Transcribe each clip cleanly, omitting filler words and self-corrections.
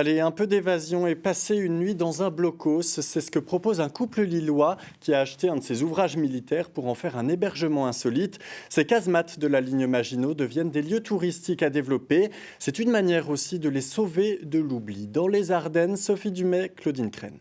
Allez, un peu d'évasion et passer une nuit dans un blocos, c'est ce que propose un couple lillois qui a acheté un de ses ouvrages militaires pour en faire un hébergement insolite. Ces casemates de la ligne Maginot deviennent des lieux touristiques à développer. C'est une manière aussi de les sauver de l'oubli. Dans les Ardennes, Sophie Dumais, Claudine Crène.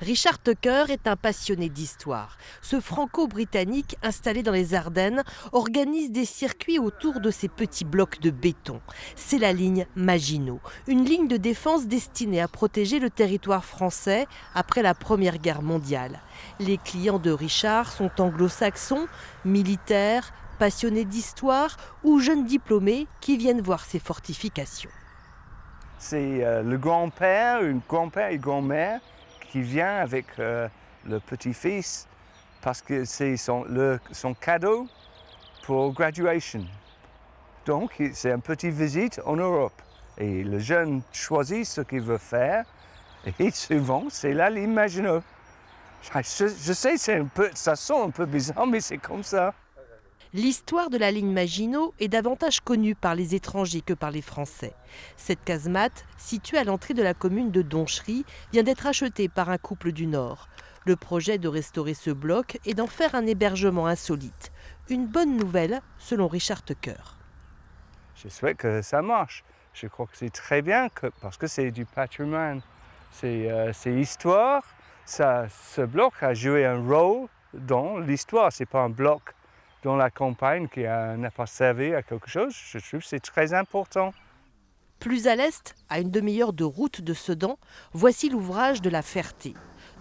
Richard Tucker est un passionné d'histoire. Ce franco-britannique, installé dans les Ardennes, organise des circuits autour de ces petits blocs de béton. C'est la ligne Maginot, une ligne de défense destinée à protéger le territoire français après la Première Guerre mondiale. Les clients de Richard sont anglo-saxons, militaires, passionnés d'histoire ou jeunes diplômés qui viennent voir ces fortifications. C'est le grand-père, une grand-père et grand-mère qui vient avec le petit-fils parce que c'est son cadeau pour graduation. Donc c'est une petite visite en Europe. Et le jeune choisit ce qu'il veut faire et souvent c'est là l'Imagineux. Je sais, ça sent un peu bizarre, mais c'est comme ça. L'histoire de la ligne Maginot est davantage connue par les étrangers que par les Français. Cette casemate, située à l'entrée de la commune de Donchery, vient d'être achetée par un couple du Nord. Le projet de restaurer ce bloc est d'en faire un hébergement insolite. Une bonne nouvelle, selon Richard Tucker. Je souhaite que ça marche. Je crois que c'est très bien parce que c'est du patrimoine. C'est histoire. Ce bloc a joué un rôle dans l'histoire. Ce n'est pas un bloc dans la campagne qui n'a pas servi à quelque chose. Je trouve que c'est très important. Plus à l'est, à une demi-heure de route de Sedan, voici l'ouvrage de la Ferté.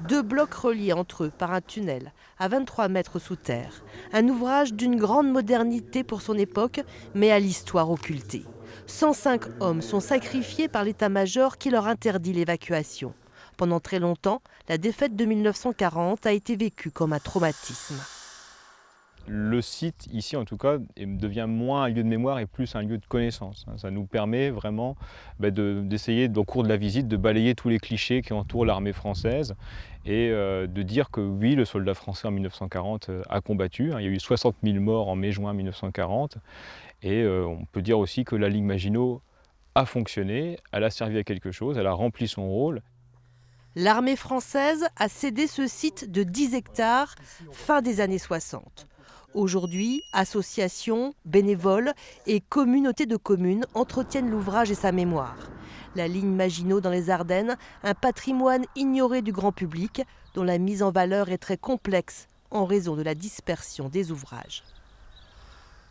2 blocs reliés entre eux par un tunnel à 23 mètres sous terre. Un ouvrage d'une grande modernité pour son époque, mais à l'histoire occultée. 105 hommes sont sacrifiés par l'état-major qui leur interdit l'évacuation. Pendant très longtemps, la défaite de 1940 a été vécue comme un traumatisme. Le site, ici en tout cas, devient moins un lieu de mémoire et plus un lieu de connaissance. Ça nous permet vraiment d'essayer, au cours de la visite, de balayer tous les clichés qui entourent l'armée française et de dire que oui, le soldat français en 1940 a combattu. Il y a eu 60 000 morts en mai-juin 1940. Et on peut dire aussi que la ligne Maginot a fonctionné, elle a servi à quelque chose, elle a rempli son rôle. L'armée française a cédé ce site de 10 hectares fin des années 60. Aujourd'hui, associations, bénévoles et communautés de communes entretiennent l'ouvrage et sa mémoire. La ligne Maginot dans les Ardennes, un patrimoine ignoré du grand public dont la mise en valeur est très complexe en raison de la dispersion des ouvrages.